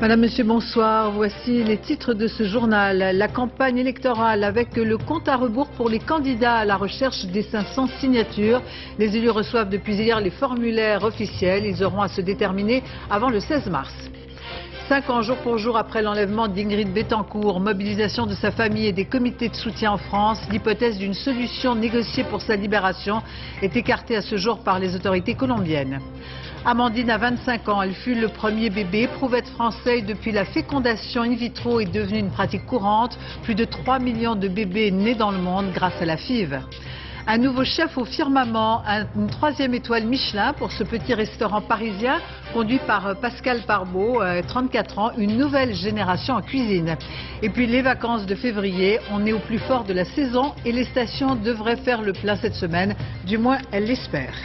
Madame, Monsieur, bonsoir. Voici les titres de ce journal. La campagne électorale avec le compte à rebours pour les candidats à la recherche des 500 signatures. Les élus reçoivent depuis hier les formulaires officiels. Ils auront à se déterminer avant le 16 mars. 5 ans jour pour jour après l'enlèvement d'Ingrid Betancourt, mobilisation de sa famille et des comités de soutien en France, l'hypothèse d'une solution négociée pour sa libération est écartée à ce jour par les autorités colombiennes. Amandine a 25 ans, elle fut le premier bébé. Éprouvette française depuis la fécondation in vitro est devenue une pratique courante. Plus de 3 millions de bébés nés dans le monde grâce à la FIV. Un nouveau chef au firmament, une 3e étoile Michelin pour ce petit restaurant parisien conduit par Pascal Parbeau, 34 ans, une nouvelle génération en cuisine. Et puis les vacances de février, on est au plus fort de la saison et les stations devraient faire le plein cette semaine, du moins elles l'espèrent.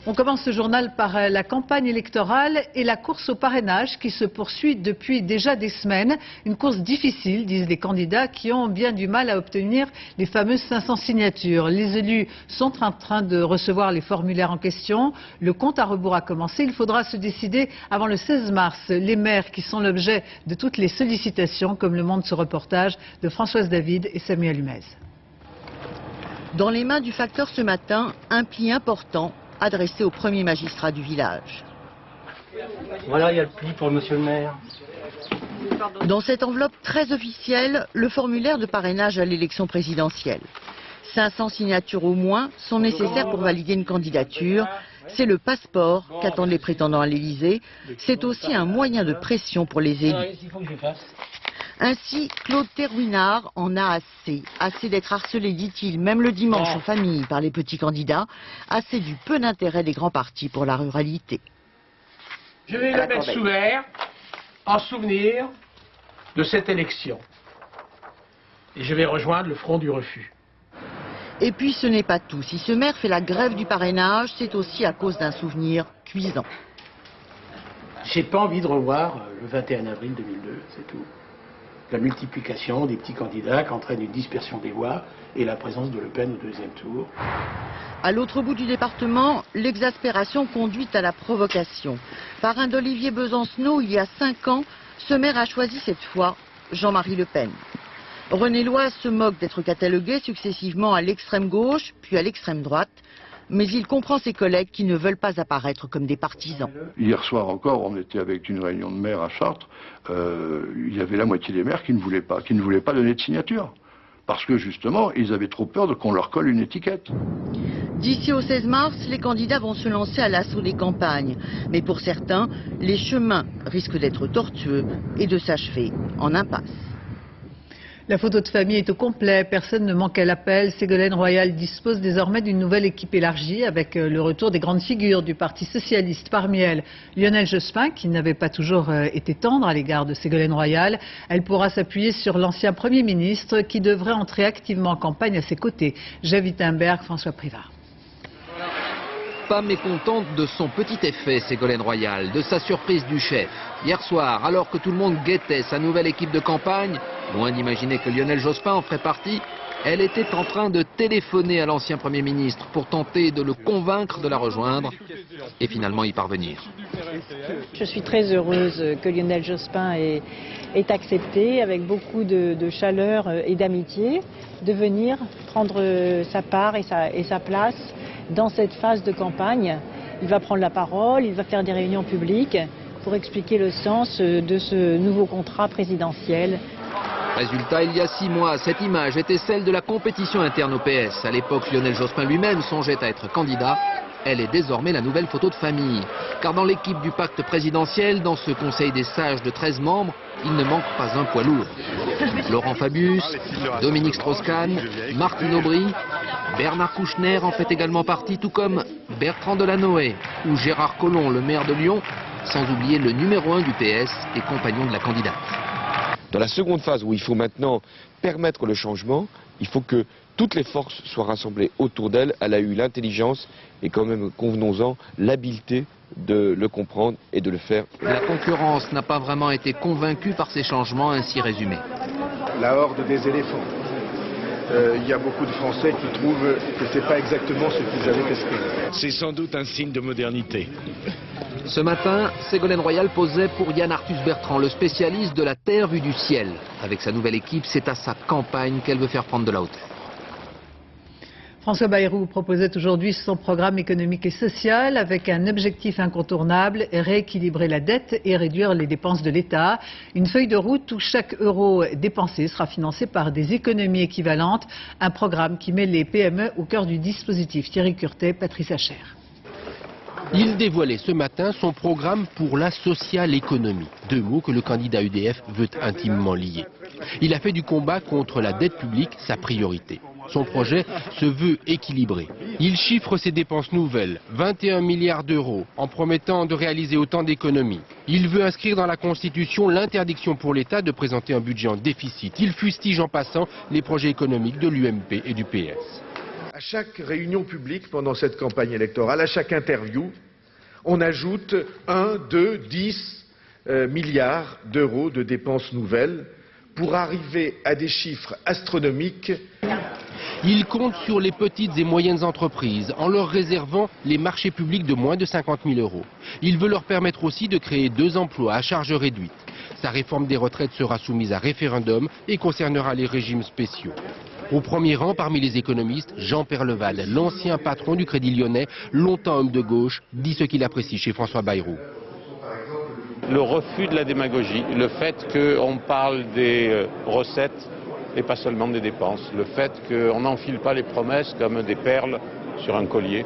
On commence ce journal par la campagne électorale et la course au parrainage qui se poursuit depuis déjà des semaines. Une course difficile, disent les candidats, qui ont bien du mal à obtenir les fameuses 500 signatures. Les élus sont en train de recevoir les formulaires en question. Le compte à rebours a commencé. Il faudra se décider avant le 16 mars. Les maires qui sont l'objet de toutes les sollicitations, comme le montre ce reportage de Françoise David et Samuel Humez. Dans les mains du facteur ce matin, un pli important adressé au premier magistrat du village. Voilà, il y a le pli pour monsieur le maire. Dans cette enveloppe très officielle, le formulaire de parrainage à l'élection présidentielle. 500 signatures au moins sont nécessaires pour valider une candidature. C'est le passeport qu'attendent les prétendants à l'Élysée. C'est aussi un moyen de pression pour les élus. Ainsi, Claude Terrouinard en a assez. Assez d'être harcelé, dit-il, même le dimanche en famille par les petits candidats. Assez du peu d'intérêt des grands partis pour la ruralité. Je vais le mettre sous verre en souvenir de cette élection. Et je vais rejoindre le front du refus. Et puis ce n'est pas tout. Si ce maire fait la grève du parrainage, c'est aussi à cause d'un souvenir cuisant. J'ai pas envie de revoir le 21 avril 2002, c'est tout. La multiplication des petits candidats qui entraîne une dispersion des voix et la présence de Le Pen au deuxième tour. À l'autre bout du département, l'exaspération conduit à la provocation. Parrain d'Olivier Besancenot, il y a 5 ans, ce maire a choisi cette fois Jean-Marie Le Pen. René Loise se moque d'être catalogué successivement à l'extrême gauche, puis à l'extrême droite. Mais il comprend ses collègues qui ne veulent pas apparaître comme des partisans. Hier soir encore, on était avec une réunion de maires à Chartres. Il y avait la moitié des maires qui ne voulaient pas donner de signature. Parce que justement, ils avaient trop peur qu'on leur colle une étiquette. D'ici au 16 mars, les candidats vont se lancer à l'assaut des campagnes. Mais pour certains, les chemins risquent d'être tortueux et de s'achever en impasse. La photo de famille est au complet, personne ne manque à l'appel. Ségolène Royal dispose désormais d'une nouvelle équipe élargie avec le retour des grandes figures du Parti socialiste. Parmi elles, Lionel Jospin, qui n'avait pas toujours été tendre à l'égard de Ségolène Royal. Elle pourra s'appuyer sur l'ancien Premier ministre qui devrait entrer activement en campagne à ses côtés. Javi Wittenberg, François Privard. Pas mécontente de son petit effet, Ségolène Royal, de sa surprise du chef. Hier soir, alors que tout le monde guettait sa nouvelle équipe de campagne, loin d'imaginer que Lionel Jospin en ferait partie, elle était en train de téléphoner à l'ancien Premier ministre pour tenter de le convaincre de la rejoindre et finalement y parvenir. Je suis très heureuse que Lionel Jospin ait accepté, avec beaucoup de chaleur et d'amitié, de venir prendre sa part et sa place dans cette phase de campagne. Il va prendre la parole, il va faire des réunions publiques pour expliquer le sens de ce nouveau contrat présidentiel. Résultat, il y a 6 mois, cette image était celle de la compétition interne au PS. À l'époque, Lionel Jospin lui-même songeait à être candidat. Elle est désormais la nouvelle photo de famille. Car dans l'équipe du pacte présidentiel, dans ce conseil des sages de 13 membres, il ne manque pas un poids lourd. Laurent Fabius, Dominique Strauss-Kahn, Martine Aubry, Bernard Kouchner en fait également partie, tout comme Bertrand Delanoë ou Gérard Collomb, le maire de Lyon, sans oublier le numéro 1 du PS et compagnon de la candidate. Dans la seconde phase où il faut maintenant permettre le changement, il faut que toutes les forces soient rassemblées autour d'elle. Elle a eu l'intelligence et quand même, convenons-en, l'habileté de le comprendre et de le faire. La concurrence n'a pas vraiment été convaincue par ces changements ainsi résumés. La horde des éléphants. il y a beaucoup de Français qui trouvent que ce n'est pas exactement ce qu'ils avaient espéré. C'est sans doute un signe de modernité. Ce matin, Ségolène Royal posait pour Yann Arthus Bertrand, le spécialiste de la Terre vue du ciel. Avec sa nouvelle équipe, c'est à sa campagne qu'elle veut faire prendre de la hauteur. François Bayrou proposait aujourd'hui son programme économique et social avec un objectif incontournable, rééquilibrer la dette et réduire les dépenses de l'État. Une feuille de route où chaque euro dépensé sera financé par des économies équivalentes. Un programme qui met les PME au cœur du dispositif. Thierry Curtet, Patrice Hacher. Il dévoilait ce matin son programme pour la sociale économie, deux mots que le candidat UDF veut intimement lier. Il a fait du combat contre la dette publique sa priorité. Son projet se veut équilibré. Il chiffre ses dépenses nouvelles, 21 milliards d'euros, en promettant de réaliser autant d'économies. Il veut inscrire dans la Constitution l'interdiction pour l'État de présenter un budget en déficit. Il fustige en passant les projets économiques de l'UMP et du PS. À chaque réunion publique pendant cette campagne électorale, à chaque interview, on ajoute 1, 2, 10 milliards d'euros de dépenses nouvelles pour arriver à des chiffres astronomiques. Il compte sur les petites et moyennes entreprises en leur réservant les marchés publics de moins de 50 000 euros. Il veut leur permettre aussi de créer 2 emplois à charge réduite. Sa réforme des retraites sera soumise à référendum et concernera les régimes spéciaux. Au premier rang, parmi les économistes, Jean Perleval, l'ancien patron du Crédit Lyonnais, longtemps homme de gauche, dit ce qu'il apprécie chez François Bayrou. Le refus de la démagogie, le fait qu'on parle des recettes et pas seulement des dépenses, le fait qu'on n'enfile pas les promesses comme des perles sur un collier.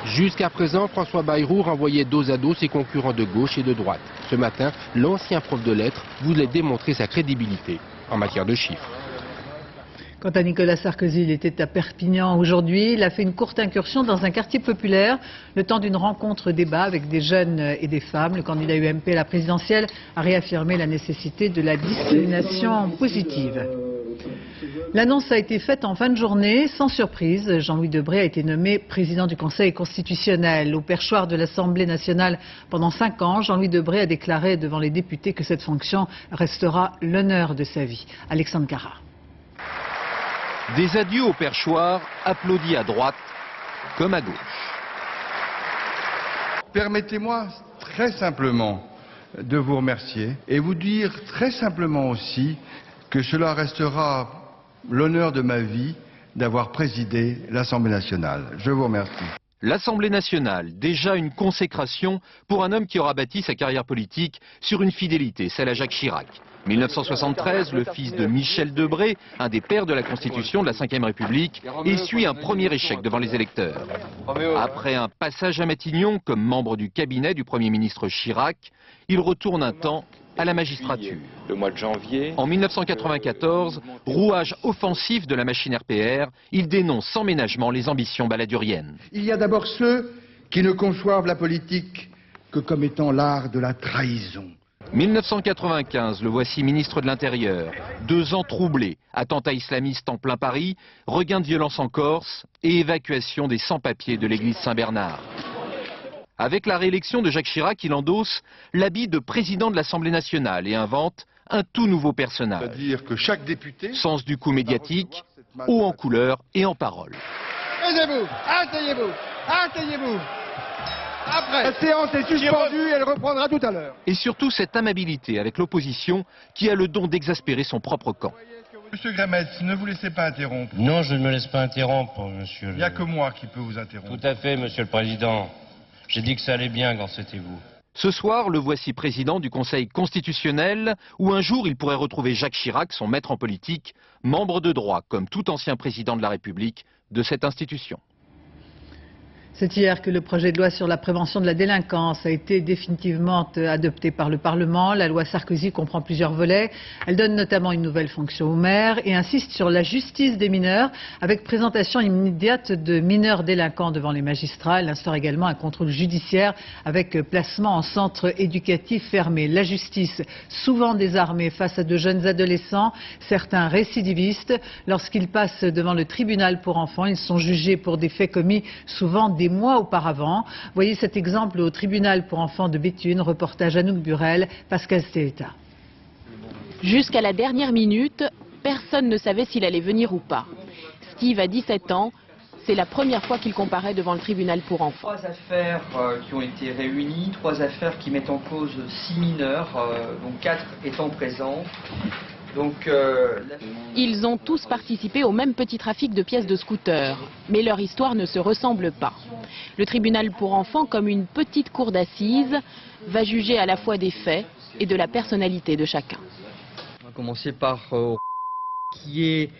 Jusqu'à présent, François Bayrou renvoyait dos à dos ses concurrents de gauche et de droite. Ce matin, l'ancien prof de lettres voulait démontrer sa crédibilité en matière de chiffres. Quant à Nicolas Sarkozy, il était à Perpignan aujourd'hui. Il a fait une courte incursion dans un quartier populaire, le temps d'une rencontre-débat avec des jeunes et des femmes. Le candidat UMP à la présidentielle a réaffirmé la nécessité de la discrimination positive. L'annonce a été faite en fin de journée, sans surprise. Jean-Louis Debré a été nommé président du Conseil constitutionnel. Au perchoir de l'Assemblée nationale pendant 5 ans, Jean-Louis Debré a déclaré devant les députés que cette fonction restera l'honneur de sa vie. Alexandre Carra. Des adieux au perchoir, applaudis à droite comme à gauche. Permettez-moi très simplement de vous remercier et vous dire très simplement aussi que cela restera l'honneur de ma vie d'avoir présidé l'Assemblée nationale. Je vous remercie. L'Assemblée nationale, déjà une consécration pour un homme qui aura bâti sa carrière politique sur une fidélité, celle à Jacques Chirac. 1973, le fils de Michel Debré, un des pères de la Constitution de la Ve République, essuie un premier échec devant les électeurs. Après un passage à Matignon comme membre du cabinet du Premier ministre Chirac, il retourne un temps à la magistrature. Le mois de janvier. En 1994, rouage offensif de la machine RPR, il dénonce sans ménagement les ambitions baladuriennes. Il y a d'abord ceux qui ne conçoivent la politique que comme étant l'art de la trahison. 1995, le voici ministre de l'Intérieur. 2 ans troublés, attentats islamistes en plein Paris, regain de violence en Corse et évacuation des sans-papiers de l'église Saint-Bernard. Avec la réélection de Jacques Chirac, il endosse l'habit de président de l'Assemblée nationale et invente un tout nouveau personnage. C'est-à-dire que chaque député... Sens du coup médiatique, haut en couleur et en parole. Asseyez-vous, asseyez-vous, asseyez-vous. Après, la séance est suspendue et elle reprendra tout à l'heure. Et surtout cette amabilité avec l'opposition qui a le don d'exaspérer son propre camp. Monsieur Grametz, ne vous laissez pas interrompre. Non, je ne me laisse pas interrompre, monsieur. Il n'y a que moi qui peux vous interrompre. Tout à fait, monsieur le président. J'ai dit que ça allait bien quand c'était vous. Ce soir, le voici président du Conseil constitutionnel, où un jour il pourrait retrouver Jacques Chirac, son maître en politique, membre de droit, comme tout ancien président de la République, de cette institution. C'est hier que le projet de loi sur la prévention de la délinquance a été définitivement adopté par le Parlement. La loi Sarkozy comprend plusieurs volets. Elle donne notamment une nouvelle fonction aux maires et insiste sur la justice des mineurs avec présentation immédiate de mineurs délinquants devant les magistrats. Elle instaure également un contrôle judiciaire avec placement en centre éducatif fermé. La justice, souvent désarmée face à de jeunes adolescents, certains récidivistes, lorsqu'ils passent devant le tribunal pour enfants, ils sont jugés pour des faits commis souvent des mois auparavant. Voyez cet exemple au tribunal pour enfants de Béthune, reportage Anouk Burel, Pascal Stéheta. Jusqu'à la dernière minute, personne ne savait s'il allait venir ou pas. Steve a 17 ans. C'est la première fois qu'il comparaît devant le tribunal pour enfants. 3 affaires qui ont été réunies, 3 affaires qui mettent en cause 6 mineurs, dont 4 étant présents. Ils ont tous participé au même petit trafic de pièces de scooter, mais leur histoire ne se ressemble pas. Le tribunal pour enfants, comme une petite cour d'assises, va juger à la fois des faits et de la personnalité de chacun. On va commencer par qui est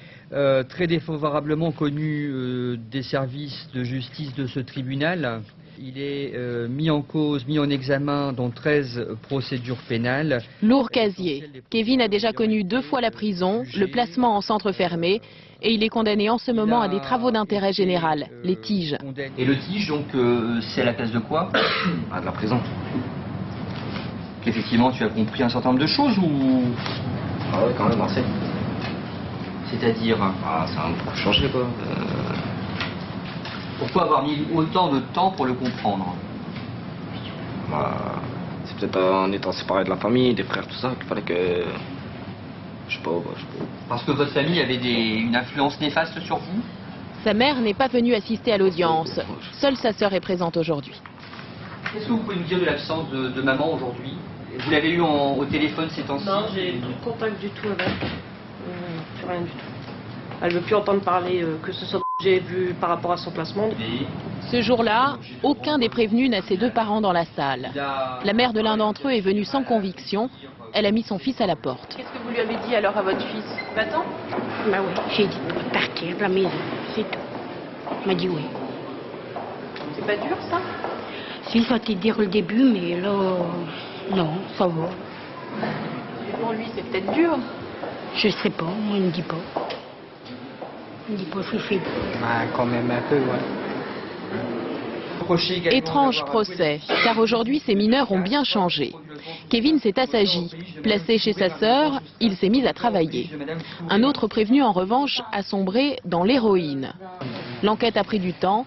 très défavorablement connu des services de justice de ce tribunal. Il est mis en cause, mis en examen dans 13 procédures pénales. Lourd casier. Kevin a déjà connu 2 fois la prison, le placement en centre fermé, et il est condamné en ce moment à des travaux d'intérêt général, les tiges. Et le tige, donc, c'est à la place de quoi? De la prison. Qu'effectivement, tu as compris un certain nombre de choses ou... Ah ouais, quand même, assez. C'est-à-dire... Ah, ça a un peu changé, quoi. Pourquoi avoir mis autant de temps pour le comprendre? Bah, c'est peut-être en étant séparé de la famille, des frères, tout ça, qu'il fallait que... Je sais pas. Parce que votre famille avait une influence néfaste sur vous? Sa mère n'est pas venue assister à l'audience. Seule sa sœur est présente aujourd'hui. Qu'est-ce que vous pouvez nous dire de l'absence de maman aujourd'hui? Vous l'avez eu au téléphone ces temps-ci? Non, j'ai plus de contact du tout avec. Plus rien du tout. Elle ne veut plus entendre parler que ce soit j'ai vu par rapport à son placement. Ce jour-là, aucun des prévenus n'a ses 2 parents dans la salle. La mère de l'un d'entre eux est venue sans conviction. Elle a mis son fils à la porte. Qu'est-ce que vous lui avez dit alors à votre fils? Va-t'en. Bah oui, j'ai dit de partir de la maison, c'est tout. Il m'a dit oui. C'est pas dur ça? Si, ça t'est dire le début, mais là, non, ça va. Et pour lui, c'est peut-être dur. Je sais pas, moi il me dit pas. Il me dit pas, je suis Ah, quand même un peu, ouais. Étrange procès, car aujourd'hui ces mineurs ont bien changé. Kevin s'est assagi. Placé chez sa sœur, il s'est mis à travailler. Un autre prévenu, en revanche, a sombré dans l'héroïne. L'enquête a pris du temps.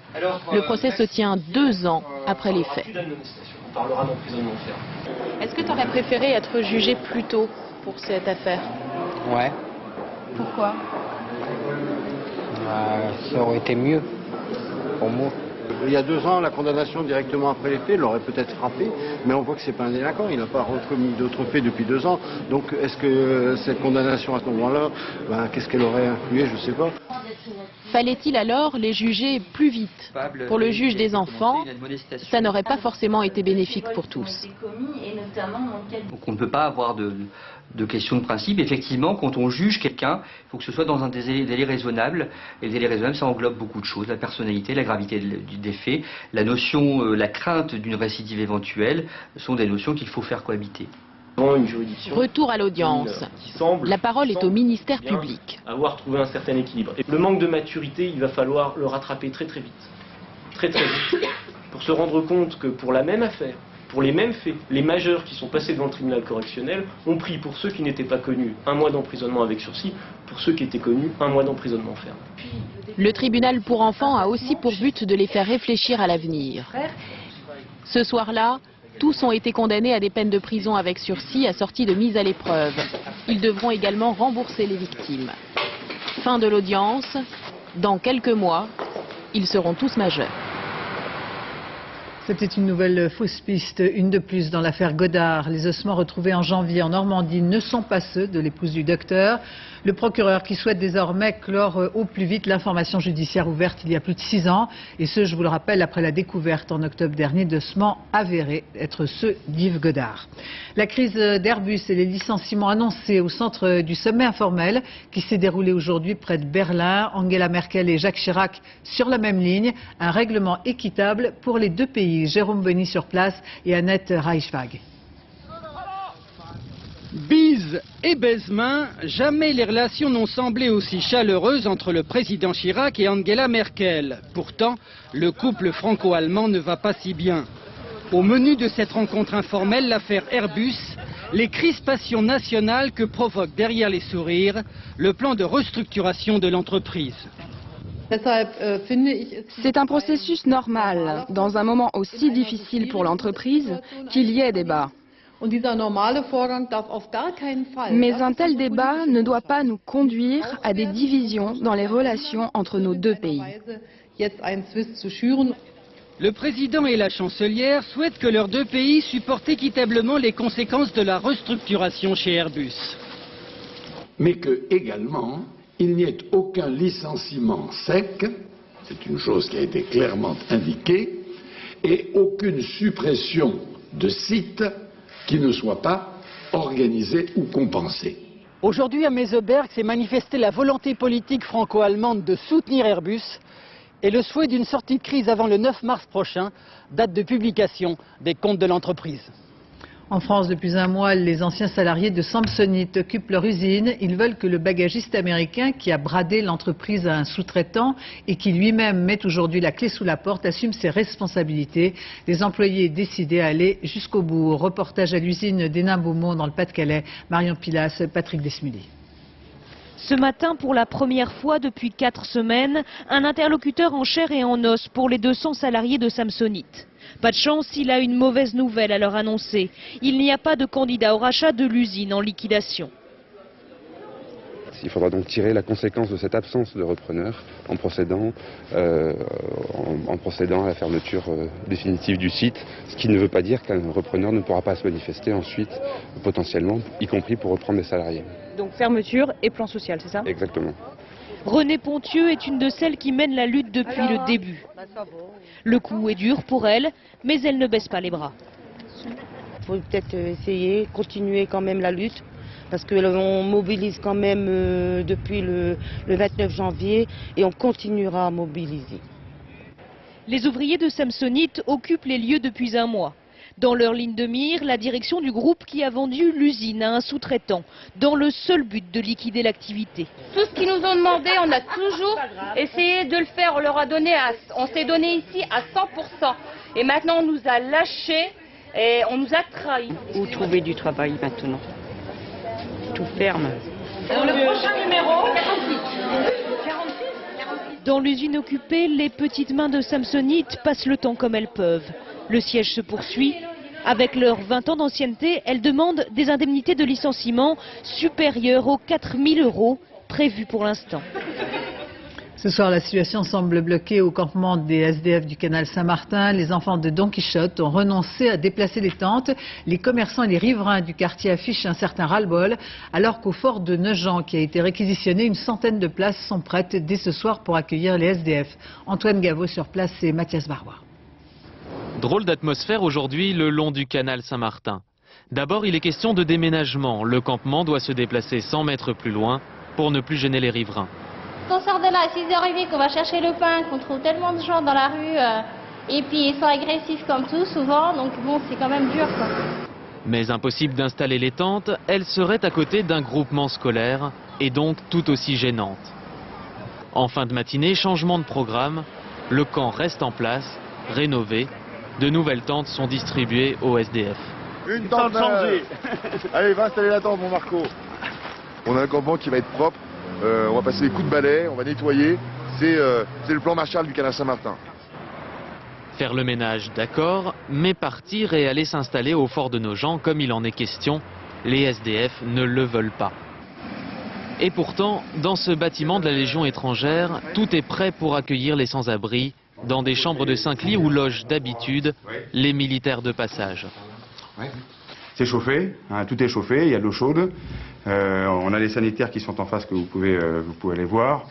Le procès se tient 2 ans après les faits. On parlera d'emprisonnement ferme. Est-ce que tu aurais préféré être jugé plus tôt pour cette affaire? Ouais. Pourquoi? Ça aurait été mieux pour moi. Il y a 2 ans, la condamnation directement après les faits l'aurait peut-être frappé, mais on voit que c'est pas un délinquant, il n'a pas recommis d'autres faits depuis 2 ans. Donc est-ce que cette condamnation à ce moment-là, qu'est-ce qu'elle aurait influé, je ne sais pas. Fallait-il alors les juger plus vite? Pour le juge des enfants, ça n'aurait pas forcément été bénéfique pour tous. Donc on ne peut pas avoir de question de principe. Effectivement, quand on juge quelqu'un, il faut que ce soit dans un délai raisonnable. Et le délai raisonnable, ça englobe beaucoup de choses. La personnalité, la gravité des faits, la notion, la crainte d'une récidive éventuelle sont des notions qu'il faut faire cohabiter. Retour à l'audience. La parole est au ministère public. Avoir trouvé un certain équilibre. Et le manque de maturité, il va falloir le rattraper très très vite. Très très vite. Pour se rendre compte que pour la même affaire, pour les mêmes faits, les majeurs qui sont passés devant le tribunal correctionnel ont pris, pour ceux qui n'étaient pas connus, 1 mois d'emprisonnement avec sursis, pour ceux qui étaient connus, 1 mois d'emprisonnement ferme. Le tribunal pour enfants a aussi pour but de les faire réfléchir à l'avenir. Ce soir-là, tous ont été condamnés à des peines de prison avec sursis assorties de mise à l'épreuve. Ils devront également rembourser les victimes. Fin de l'audience. Dans quelques mois, ils seront tous majeurs. C'était une nouvelle fausse piste, une de plus dans l'affaire Godard. Les ossements retrouvés en janvier en Normandie ne sont pas ceux de l'épouse du docteur. Le procureur qui souhaite désormais clore au plus vite l'information judiciaire ouverte il y a plus de 6 ans. Et ce, je vous le rappelle, après la découverte en octobre dernier d'ossements avérés être ceux d'Yves Godard. La crise d'Airbus et les licenciements annoncés au centre du sommet informel qui s'est déroulé aujourd'hui près de Berlin. Angela Merkel et Jacques Chirac sur la même ligne. Un règlement équitable pour les 2 pays. Jérôme Bonny sur place et Annette Reichwag. Bise et baise-main, jamais les relations n'ont semblé aussi chaleureuses entre le président Chirac et Angela Merkel. Pourtant, le couple franco-allemand ne va pas si bien. Au menu de cette rencontre informelle, l'affaire Airbus, les crispations nationales que provoque derrière les sourires le plan de restructuration de l'entreprise. C'est un processus normal, dans un moment aussi difficile pour l'entreprise, qu'il y ait débat. Mais un tel débat ne doit pas nous conduire à des divisions dans les relations entre nos deux pays. Le président et la chancelière souhaitent que leurs deux pays supportent équitablement les conséquences de la restructuration chez Airbus. Mais que, également, il n'y ait aucun licenciement sec, c'est une chose qui a été clairement indiquée, et aucune suppression de sites qui ne soit pas organisée ou compensée. Aujourd'hui à Meseberg s'est manifestée la volonté politique franco-allemande de soutenir Airbus et le souhait d'une sortie de crise avant le 9 mars prochain, date de publication des comptes de l'entreprise. En France, depuis un mois, les anciens salariés de Samsonite occupent leur usine. Ils veulent que le bagagiste américain qui a bradé l'entreprise à un sous-traitant et qui lui-même met aujourd'hui la clé sous la porte assume ses responsabilités. Les employés décidés à aller jusqu'au bout. Reportage à l'usine d'Hénin-Beaumont dans le Pas-de-Calais. Marion Pilas, Patrick Desmully. Ce matin, pour la première fois depuis 4 semaines, un interlocuteur en chair et en os pour les 200 salariés de Samsonite. Pas de chance, il a une mauvaise nouvelle à leur annoncer. Il n'y a pas de candidat au rachat de l'usine en liquidation. Il faudra donc tirer la conséquence de cette absence de repreneur en procédant à la fermeture définitive du site, ce qui ne veut pas dire qu'un repreneur ne pourra pas se manifester ensuite, potentiellement, y compris pour reprendre des salariés. Donc fermeture et plan social, c'est ça? Exactement. Renée Pontieux est une de celles qui mène la lutte depuis le début. Le coup est dur pour elle, mais elle ne baisse pas les bras. Il faut peut-être essayer, continuer quand même la lutte, parce qu'on mobilise quand même depuis le 29 janvier et on continuera à mobiliser. Les ouvriers de Samsonite occupent les lieux depuis un mois. Dans leur ligne de mire, la direction du groupe qui a vendu l'usine à un sous-traitant, dans le seul but de liquider l'activité. Tout ce qu'ils nous ont demandé, on a toujours essayé de le faire. On leur a donné, on s'est donné ici à 100%. Et maintenant, on nous a lâchés et on nous a trahis. Où trouver du travail maintenant? Tout ferme. Alors, le prochain numéro, 46. Dans l'usine occupée, les petites mains de Samsonite passent le temps comme elles peuvent. Le siège se poursuit. Avec leurs 20 ans d'ancienneté, elles demandent des indemnités de licenciement supérieures aux 4 000 € prévus pour l'instant. Ce soir, la situation semble bloquée au campement des SDF du canal Saint-Martin. Les enfants de Don Quichotte ont renoncé à déplacer les tentes. Les commerçants et les riverains du quartier affichent un certain ras-le-bol, alors qu'au fort de Nogent, qui a été réquisitionné, une centaine de places sont prêtes dès ce soir pour accueillir les SDF. Antoine Gaveau sur place et Mathias Barois. Drôle d'atmosphère aujourd'hui le long du canal Saint-Martin. D'abord, il est question de déménagement. Le campement doit se déplacer 100 mètres plus loin pour ne plus gêner les riverains. Quand on sort de là à 6h30, qu'on va chercher le pain, qu'on trouve tellement de gens dans la rue, et puis ils sont agressifs comme tout souvent, donc bon, c'est quand même dur, quoi. Mais impossible d'installer les tentes, elles seraient à côté d'un groupement scolaire et donc tout aussi gênantes. En fin de matinée, changement de programme, le camp reste en place, rénové. De nouvelles tentes sont distribuées aux SDF. Une tente changée. Allez, va installer la tente, mon Marco. On a un campement qui va être propre. On va passer des coups de balai, on va nettoyer. C'est le plan Marshall du canal Saint-Martin. Faire le ménage, d'accord, mais partir et aller s'installer au fort de Nogent, comme il en est question, les SDF ne le veulent pas. Et pourtant, dans ce bâtiment de la Légion étrangère, tout est prêt pour accueillir les sans-abri, dans des chambres de 5 lits où logent d'habitude les militaires de passage. Ouais. C'est chauffé, hein, tout est chauffé, il y a de l'eau chaude. On a les sanitaires qui sont en face que vous pouvez aller voir.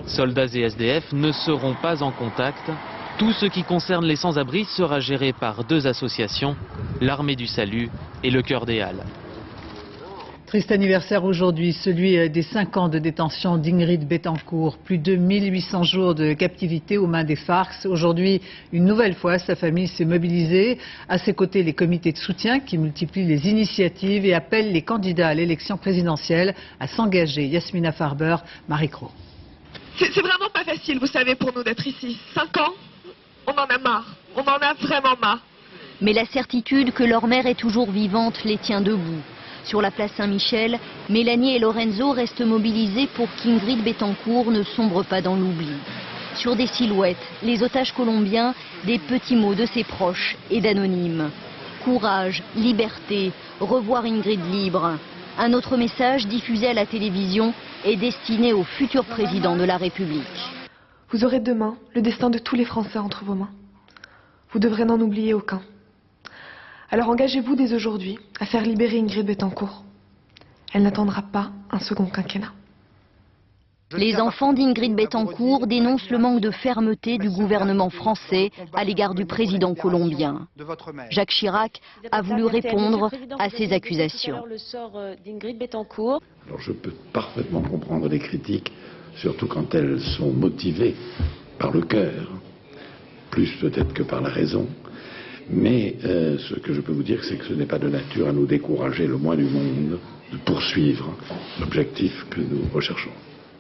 Soldats et SDF ne seront pas en contact. Tout ce qui concerne les sans-abri sera géré par 2 associations, l'Armée du Salut et le Cœur des Halles. Triste anniversaire aujourd'hui, celui des 5 ans de détention d'Ingrid Betancourt. Plus de 1800 jours de captivité aux mains des FARC. Aujourd'hui, une nouvelle fois, sa famille s'est mobilisée. À ses côtés, les comités de soutien qui multiplient les initiatives et appellent les candidats à l'élection présidentielle à s'engager. Yasmina Farber, Marie Cros. C'est vraiment pas facile, vous savez, pour nous d'être ici. 5 ans, on en a marre. On en a vraiment marre. Mais la certitude que leur mère est toujours vivante les tient debout. Sur la place Saint-Michel, Mélanie et Lorenzo restent mobilisés pour qu'Ingrid Betancourt ne sombre pas dans l'oubli. Sur des silhouettes, les otages colombiens, des petits mots de ses proches et d'anonymes. Courage, liberté, revoir Ingrid libre. Un autre message diffusé à la télévision est destiné au futur président de la République. Vous aurez demain le destin de tous les Français entre vos mains. Vous devrez n'en oublier aucun. Alors engagez-vous dès aujourd'hui à faire libérer Ingrid Betancourt. Elle n'attendra pas un second quinquennat. Les enfants d'Ingrid Betancourt dénoncent le manque de fermeté du gouvernement français à l'égard du président colombien. Jacques Chirac a voulu répondre à ces accusations. Alors je peux parfaitement comprendre les critiques, surtout quand elles sont motivées par le cœur, plus peut-être que par la raison. Mais ce que je peux vous dire, c'est que ce n'est pas de nature à nous décourager le moins du monde de poursuivre l'objectif que nous recherchons.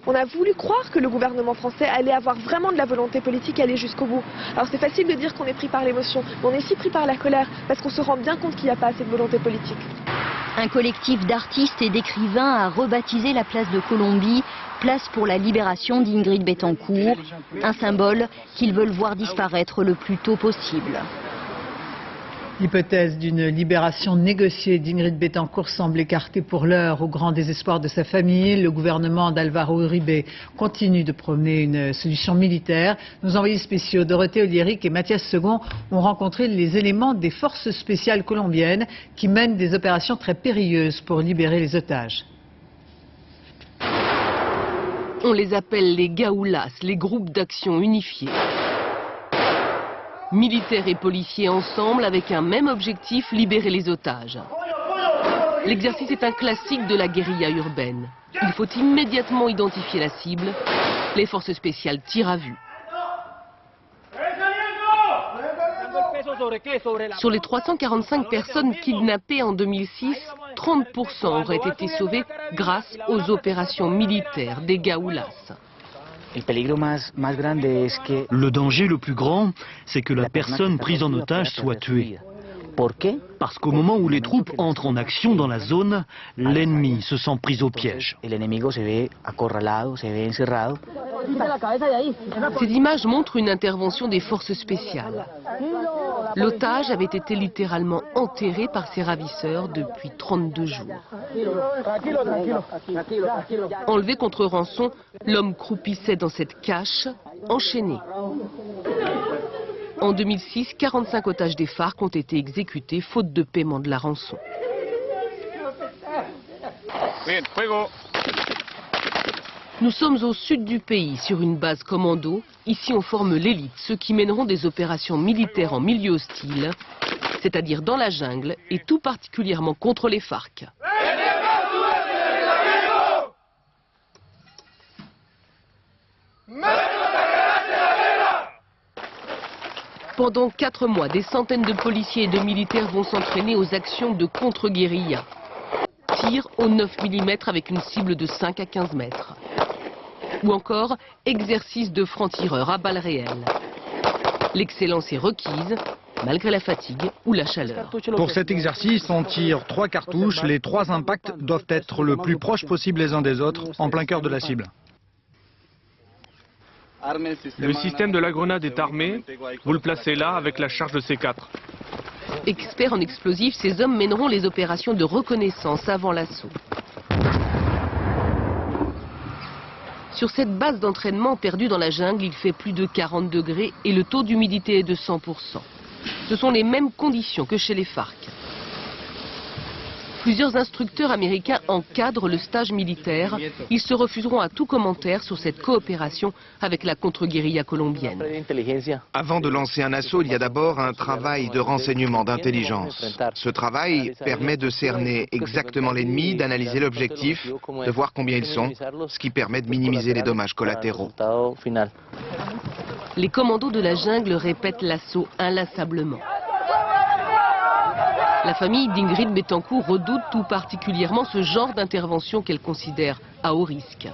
On a voulu croire que le gouvernement français allait avoir vraiment de la volonté politique et aller jusqu'au bout. Alors c'est facile de dire qu'on est pris par l'émotion, mais on est aussi pris par la colère, parce qu'on se rend bien compte qu'il n'y a pas assez de volonté politique. Un collectif d'artistes et d'écrivains a rebaptisé la place de Colombie place pour la libération d'Ingrid Betancourt, un symbole qu'ils veulent voir disparaître le plus tôt possible. L'hypothèse d'une libération négociée d'Ingrid Betancourt semble écartée pour l'heure au grand désespoir de sa famille. Le gouvernement d'Alvaro Uribe continue de prôner une solution militaire. Nos envoyés spéciaux Dorothée Oliéric et Mathias Second ont rencontré les éléments des forces spéciales colombiennes qui mènent des opérations très périlleuses pour libérer les otages. On les appelle les Gaoulas, les groupes d'action unifiés. Militaires et policiers ensemble avec un même objectif, libérer les otages. L'exercice est un classique de la guérilla urbaine. Il faut immédiatement identifier la cible. Les forces spéciales tirent à vue. Sur les 345 personnes kidnappées en 2006, 30% auraient été sauvées grâce aux opérations militaires des Gaoulas. Le danger le plus grand, c'est que la personne prise en otage soit tuée. Parce qu'au moment où les troupes entrent en action dans la zone, l'ennemi se sent pris au piège. Ces images montrent une intervention des forces spéciales. L'otage avait été littéralement enterré par ses ravisseurs depuis 32 jours. Enlevé contre rançon, l'homme croupissait dans cette cache, enchaîné. En 2006, 45 otages des FARC ont été exécutés faute de paiement de la rançon. Nous sommes au sud du pays, sur une base commando. Ici, on forme l'élite, ceux qui mèneront des opérations militaires en milieu hostile, c'est-à-dire dans la jungle, et tout particulièrement contre les FARC. Pendant 4 mois, des centaines de policiers et de militaires vont s'entraîner aux actions de contre-guérilla. Tir au 9 mm avec une cible de 5 à 15 mètres. Ou encore, exercice de franc-tireur à balles réelles. L'excellence est requise, malgré la fatigue ou la chaleur. Pour cet exercice, on tire 3 cartouches. Les 3 impacts doivent être le plus proches possible les uns des autres, en plein cœur de la cible. Le système de la grenade est armé. Vous le placez là avec la charge de C4. Experts en explosifs, ces hommes mèneront les opérations de reconnaissance avant l'assaut. Sur cette base d'entraînement perdue dans la jungle, il fait plus de 40 degrés et le taux d'humidité est de 100%. Ce sont les mêmes conditions que chez les FARC. Plusieurs instructeurs américains encadrent le stage militaire. Ils se refuseront à tout commentaire sur cette coopération avec la contre-guérilla colombienne. Avant de lancer un assaut, il y a d'abord un travail de renseignement, d'intelligence. Ce travail permet de cerner exactement l'ennemi, d'analyser l'objectif, de voir combien ils sont, ce qui permet de minimiser les dommages collatéraux. Les commandos de la jungle répètent l'assaut inlassablement. La famille d'Ingrid Betancourt redoute tout particulièrement ce genre d'intervention qu'elle considère à haut risque.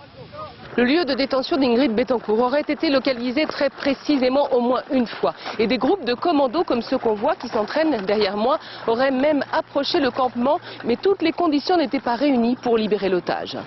Le lieu de détention d'Ingrid Betancourt aurait été localisé très précisément au moins une fois. Et des groupes de commandos comme ceux qu'on voit qui s'entraînent derrière moi auraient même approché le campement, mais toutes les conditions n'étaient pas réunies pour libérer l'otage.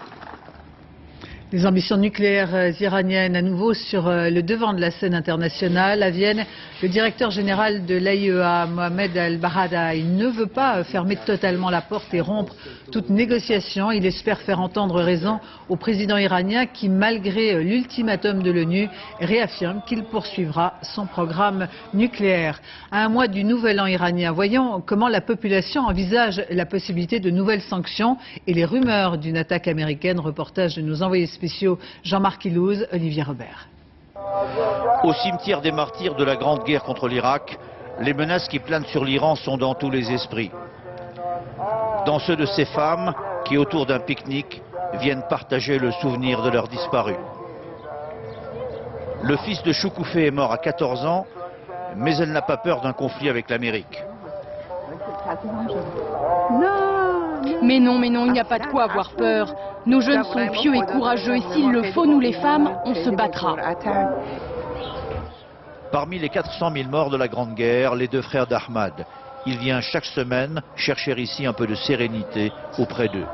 Les ambitions nucléaires iraniennes à nouveau sur le devant de la scène internationale. À Vienne, le directeur général de l'AIEA, Mohamed Al-Baradei, ne veut pas fermer totalement la porte et rompre toute négociation. Il espère faire entendre raison au président iranien qui, malgré l'ultimatum de l'ONU, réaffirme qu'il poursuivra son programme nucléaire. À un mois du nouvel an iranien, voyons comment la population envisage la possibilité de nouvelles sanctions et les rumeurs d'une attaque américaine. Reportage de nos envoyés spéciaux Jean-Marc Ilouz, Olivier Robert. Au cimetière des martyrs de la Grande Guerre contre l'Irak, les menaces qui planent sur l'Iran sont dans tous les esprits. Dans ceux de ces femmes qui, autour d'un pique-nique, viennent partager le souvenir de leurs disparus. Le fils de Choukoufé est mort à 14 ans, mais elle n'a pas peur d'un conflit avec l'Amérique. Mais non, il n'y a pas de quoi avoir peur. Nos jeunes sont pieux et courageux et s'il le faut, nous les femmes, on se battra. Parmi les 400 000 morts de la Grande Guerre, les deux frères d'Ahmad. Il vient chaque semaine chercher ici un peu de sérénité auprès d'eux.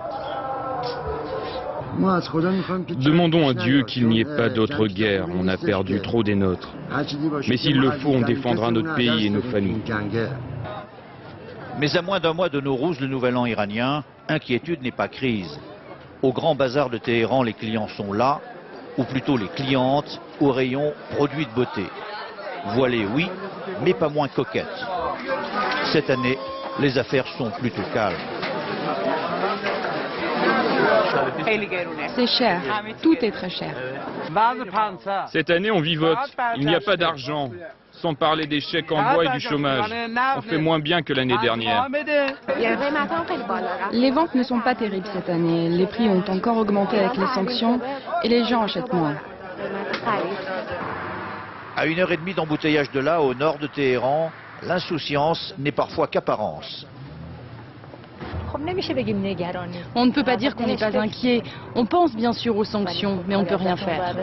Demandons à Dieu qu'il n'y ait pas d'autre guerre. On a perdu trop des nôtres. Mais s'il le faut, on défendra notre pays et nos familles. Mais à moins d'un mois de Nowrouz, le nouvel an iranien, inquiétude n'est pas crise. Au grand bazar de Téhéran, les clients sont là, ou plutôt les clientes, au rayon produits de beauté. Voilées, oui, mais pas moins coquettes. Cette année, les affaires sont plutôt calmes. C'est cher, tout est très cher. Cette année, on vivote. Il n'y a pas d'argent. Sans parler des chèques en bois et du chômage. On fait moins bien que l'année dernière. Les ventes ne sont pas terribles cette année. Les prix ont encore augmenté avec les sanctions et les gens achètent moins. À 1h30 d'embouteillage de là, au nord de Téhéran, l'insouciance n'est parfois qu'apparence. On ne peut pas dire qu'on n'est pas inquiet. On pense bien sûr aux sanctions, mais on ne peut rien faire.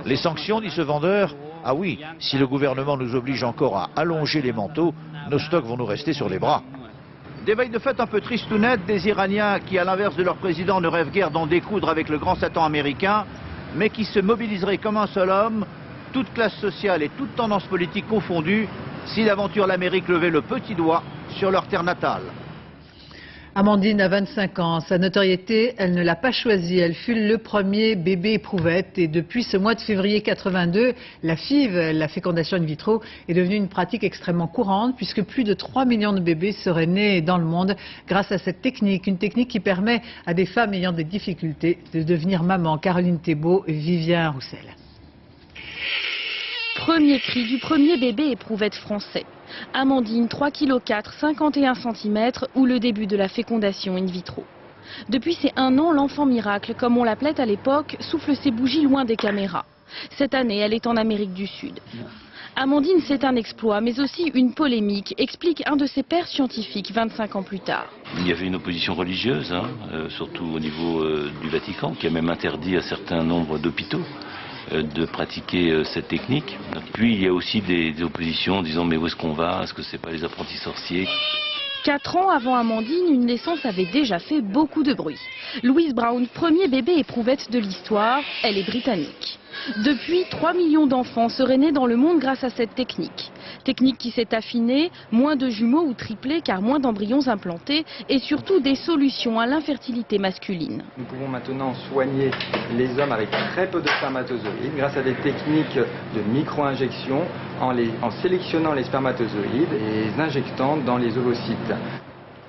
Les sanctions, dit ce vendeur? Ah oui, si le gouvernement nous oblige encore à allonger les manteaux, nos stocks vont nous rester sur les bras. Des veilles de fête un peu tristounettes, des Iraniens qui, à l'inverse de leur président, ne rêvent guère d'en découdre avec le grand Satan américain, mais qui se mobiliseraient comme un seul homme, toute classe sociale et toute tendance politique confondues, si d'aventure l'Amérique levait le petit doigt sur leur terre natale. Amandine a 25 ans. Sa notoriété, elle ne l'a pas choisie. Elle fut le premier bébé éprouvette. Et depuis ce mois de février 82, la FIV, la fécondation in vitro, est devenue une pratique extrêmement courante puisque plus de 3 millions de bébés seraient nés dans le monde grâce à cette technique. Une technique qui permet à des femmes ayant des difficultés de devenir maman. Caroline Thébault et Vivien Roussel. Premier cri du premier bébé éprouvette français. Amandine, 3,4 kg, 51 cm, ou le début de la fécondation in vitro. Depuis ses 1 an, l'enfant miracle, comme on l'appelait à l'époque, souffle ses bougies loin des caméras. Cette année, elle est en Amérique du Sud. Amandine, c'est un exploit, mais aussi une polémique, explique un de ses pairs scientifiques 25 ans plus tard. Il y avait une opposition religieuse, surtout au niveau du Vatican, qui a même interdit à certains nombres d'hôpitaux de pratiquer cette technique. Puis il y a aussi des oppositions en disant mais où est-ce qu'on va? Est-ce que c'est pas les apprentis sorciers? 4 ans avant Amandine, une naissance avait déjà fait beaucoup de bruit. Louise Brown, premier bébé éprouvette de l'histoire, elle est britannique. Depuis, 3 millions d'enfants seraient nés dans le monde grâce à cette technique. Technique qui s'est affinée, moins de jumeaux ou triplés car moins d'embryons implantés et surtout des solutions à l'infertilité masculine. Nous pouvons maintenant soigner les hommes avec très peu de spermatozoïdes grâce à des techniques de micro-injection en sélectionnant les spermatozoïdes et les injectant dans les ovocytes.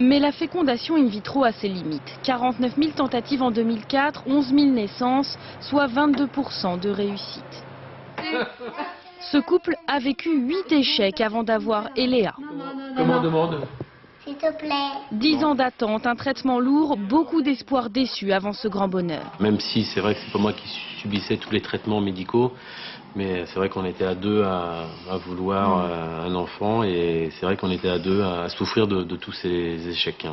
Mais la fécondation in vitro a ses limites. 49 000 tentatives en 2004, 11 000 naissances, soit 22% de réussite. Ce couple a vécu 8 échecs avant d'avoir Eléa. Comment on demande? S'il te plaît. 10 ans d'attente, un traitement lourd, beaucoup d'espoir déçus avant ce grand bonheur. Même si c'est vrai que c'est pas moi qui subissais tous les traitements médicaux, mais c'est vrai qu'on était à deux à vouloir un enfant et c'est vrai qu'on était à deux à souffrir de tous ces échecs.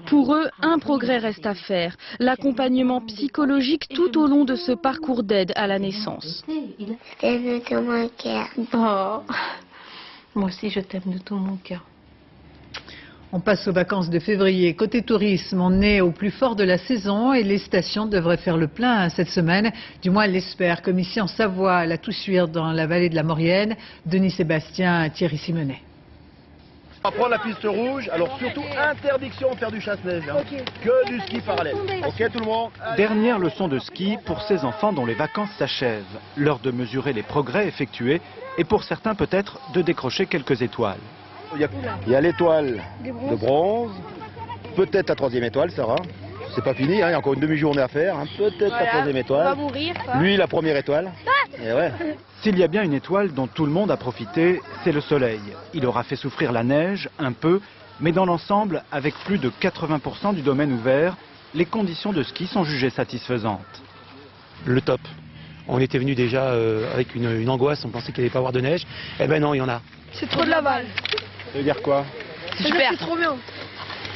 Pour eux, un progrès reste à faire. L'accompagnement psychologique tout au long de ce parcours d'aide à la naissance. Je t'aime de tout mon cœur. Oh, moi aussi je t'aime de tout mon cœur. On passe aux vacances de février. Côté tourisme, on est au plus fort de la saison et les stations devraient faire le plein cette semaine. Du moins, elle l'espère, comme ici en Savoie, à la Toussuire, dans la vallée de la Maurienne. Denis Sébastien, Thierry Simonet. On va prendre la piste rouge, alors surtout interdiction de faire du chasse-neige, hein. Que du ski parallèle. Ok tout le monde? Dernière leçon de ski pour ces enfants dont les vacances s'achèvent. L'heure de mesurer les progrès effectués et pour certains peut-être de décrocher quelques étoiles. Il y a l'étoile de bronze, peut-être la 3e étoile, Sarah. C'est pas fini, hein, il y a encore une demi-journée à faire, hein. Peut-être la 3e étoile. On va mourir, quoi. Lui, la première étoile. Et ouais. S'il y a bien une étoile dont tout le monde a profité, c'est le soleil. Il aura fait souffrir la neige, un peu, mais dans l'ensemble, avec plus de 80% du domaine ouvert, les conditions de ski sont jugées satisfaisantes. Le top. On était venu déjà avec une angoisse, on pensait qu'il n'allait pas avoir de neige. Eh ben non, il y en a. C'est trop de la balle. Ça veut dire quoi? C'est super. C'est trop bien.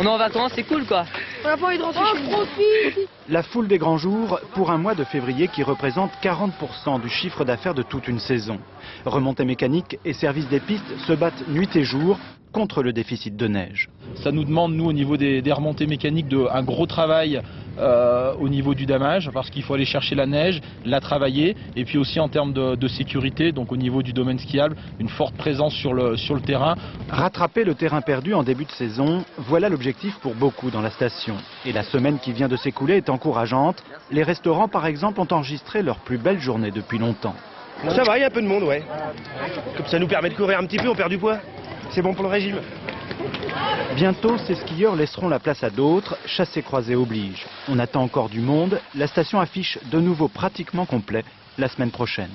On est en vacances, c'est cool quoi. On n'a pas envie de rentrer chez nous. La foule des grands jours pour un mois de février qui représente 40% du chiffre d'affaires de toute une saison. Remontées mécaniques et services des pistes se battent nuit et jour contre le déficit de neige. Ça nous demande, nous, au niveau des remontées mécaniques, un gros travail au niveau du damage, parce qu'il faut aller chercher la neige, la travailler, et puis aussi en termes de sécurité, donc au niveau du domaine skiable, une forte présence sur le terrain. Rattraper le terrain perdu en début de saison, voilà l'objectif pour beaucoup dans la station. Et la semaine qui vient de s'écouler est encourageante. Les restaurants, par exemple, ont enregistré leur plus belle journée depuis longtemps. Ça va, il y a un peu de monde, ouais. Comme ça nous permet de courir un petit peu, on perd du poids. C'est bon pour le régime. Bientôt, ces skieurs laisseront la place à d'autres, chassés-croisés oblige. On attend encore du monde, la station affiche de nouveau pratiquement complet la semaine prochaine.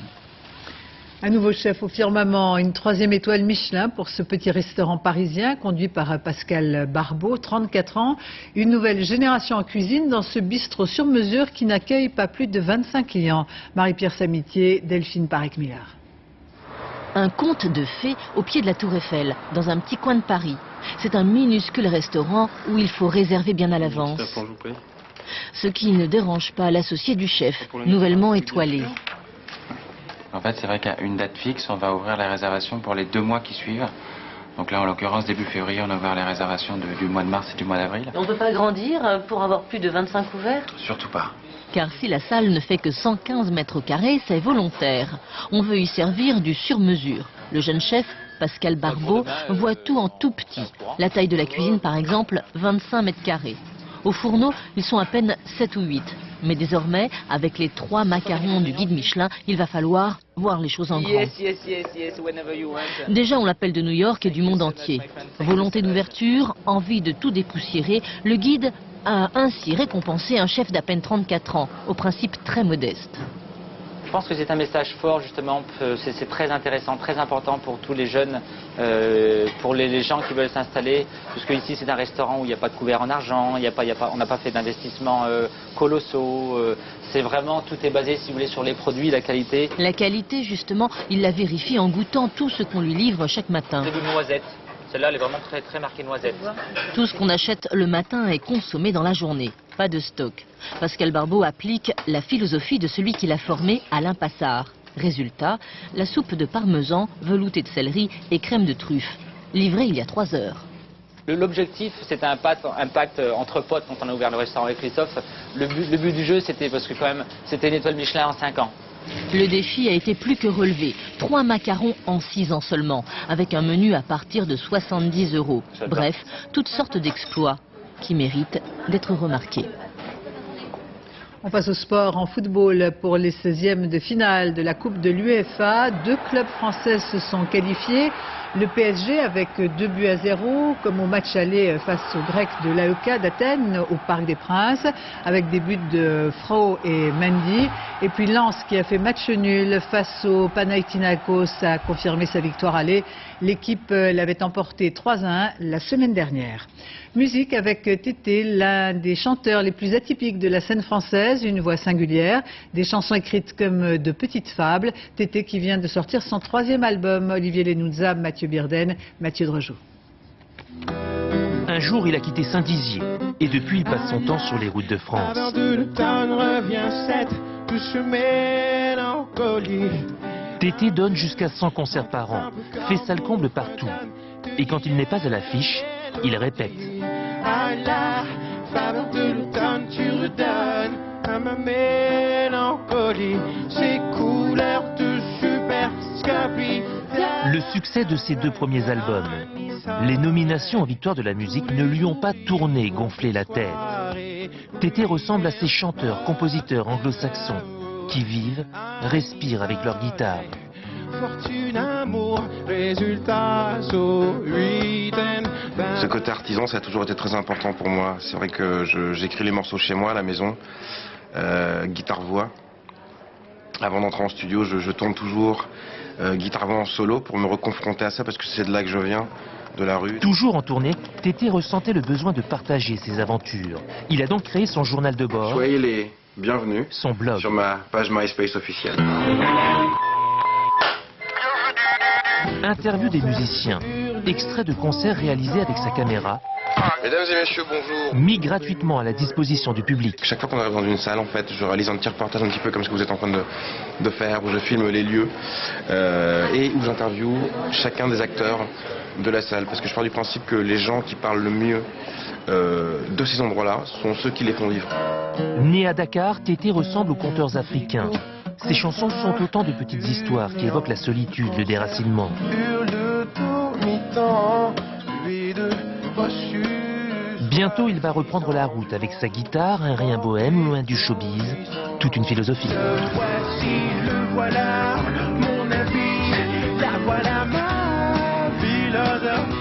Un nouveau chef au firmament, une 3e étoile Michelin pour ce petit restaurant parisien conduit par Pascal Barbeau, 34 ans. Une nouvelle génération en cuisine dans ce bistrot sur mesure qui n'accueille pas plus de 25 clients. Marie-Pierre Samitier, Delphine Parek-Miller. Un conte de fées au pied de la Tour Eiffel, dans un petit coin de Paris. C'est un minuscule restaurant où il faut réserver bien à l'avance. Ce qui ne dérange pas l'associé du chef, nouvellement étoilé. En fait, c'est vrai qu'à une date fixe, on va ouvrir les réservations pour les 2 mois qui suivent. Donc là, en l'occurrence, début février, on a ouvert les réservations du mois de mars et du mois d'avril. On ne peut pas grandir pour avoir plus de 25 couverts? Surtout pas. Car si la salle ne fait que 115 mètres carrés, c'est volontaire. On veut y servir du sur-mesure. Le jeune chef, Pascal Barbeau, voit tout en tout petit. La taille de la cuisine, par exemple, 25 mètres carrés. Au fourneau, ils sont à peine 7 ou 8. Mais désormais, avec les 3 macarons du guide Michelin, il va falloir voir les choses en grand. Déjà, on l'appelle de New York et du monde entier. Volonté d'ouverture, envie de tout dépoussiérer, le guide a ainsi récompensé un chef d'à peine 34 ans, au principe très modeste. Je pense que c'est un message fort, justement, c'est très intéressant, très important pour tous les jeunes, pour les gens qui veulent s'installer, puisque ici c'est un restaurant où il n'y a pas de couvert en argent, on n'a pas fait d'investissements colossaux, c'est vraiment, tout est basé, si vous voulez, sur les produits, la qualité. La qualité, justement, il la vérifie en goûtant tout ce qu'on lui livre chaque matin. C'est de noisettes. Celle-là, elle est vraiment très, très marquée noisette. Tout ce qu'on achète le matin est consommé dans la journée. Pas de stock. Pascal Barbeau applique la philosophie de celui qui l'a formé, Alain Passard. Résultat, la soupe de parmesan, veloutée de céleri et crème de truffe. Livrée il y a 3 heures. L'objectif, c'était un pacte entre potes quand on a ouvert le restaurant avec Christophe. Le but du jeu, c'était, parce que quand même, c'était une étoile Michelin en 5 ans. Le défi a été plus que relevé. 3 macarons en 6 ans seulement, avec un menu à partir de 70 €. Bref, toutes sortes d'exploits qui méritent d'être remarqués. On passe au sport en football pour les 16e de finale de la Coupe de l'UEFA. 2 clubs français se sont qualifiés. Le PSG avec 2-0, comme au match aller face aux Grecs de l'AEK d'Athènes au Parc des Princes, avec des buts de Frau et Mendy. Et puis Lens qui a fait match nul face au Panathinaikos a confirmé sa victoire aller. L'équipe l'avait emporté 3-1 la semaine dernière. Musique avec Tété, l'un des chanteurs les plus atypiques de la scène française, une voix singulière, des chansons écrites comme de petites fables. Tété qui vient de sortir son 3e album, Olivier Lenouza, Mathieu Birden, Mathieu Drejoux. Un jour, il a quitté Saint-Dizier et depuis, il passe son temps sur les routes de France. Tété donne jusqu'à 100 concerts par an, fait salle comble partout. Et quand il n'est pas à l'affiche, Il répète. À la faveur de l'automne, tu redonnes à ma mélancolie ces couleurs de superscopie. Le succès de ses 2 premiers albums, les nominations aux victoires de la musique ne lui ont pas tourné gonfler la tête. Tété ressemble à ces chanteurs, compositeurs anglo-saxons qui vivent, respirent avec leur guitare. Fortune, amour, résultat, ce côté artisan, ça a toujours été très important pour moi. C'est vrai que j'écris les morceaux chez moi, à la maison, guitare-voix. Avant d'entrer en studio, je tourne toujours guitare-voix en solo pour me reconfronter à ça, parce que c'est de là que je viens, de la rue. Toujours en tournée, Tété ressentait le besoin de partager ses aventures. Il a donc créé son journal de bord. Soyez les bienvenus son blog. Sur ma page MySpace officielle. Interview des musiciens, extrait de concerts réalisés avec sa caméra. Mesdames et messieurs, bonjour. Mis gratuitement à la disposition du public. Chaque fois qu'on arrive dans une salle, en fait, je réalise un petit reportage un petit peu comme ce que vous êtes en train de faire, où je filme les lieux et où j'interviewe chacun des acteurs de la salle. Parce que je pars du principe que les gens qui parlent le mieux de ces endroits-là sont ceux qui les font vivre. Né à Dakar, Tété ressemble aux conteurs africains. Ses chansons sont autant de petites histoires qui évoquent la solitude, le déracinement. Bientôt, il va reprendre la route avec sa guitare, un rien bohème, loin du showbiz, toute une philosophie. Le voilà, mon avis, la voilà ma philosophie.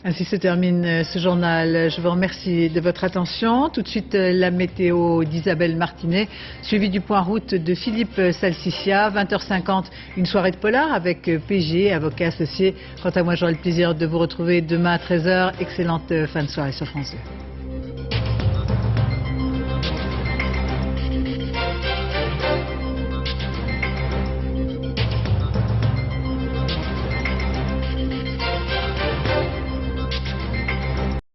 Ainsi se termine ce journal. Je vous remercie de votre attention. Tout de suite, la météo d'Isabelle Martinet, suivie du point route de Philippe Salsicia. 20h50, une soirée de polar avec PG, avocat associé. Quant à moi, j'aurai le plaisir de vous retrouver demain à 13h. Excellente fin de soirée sur France 2.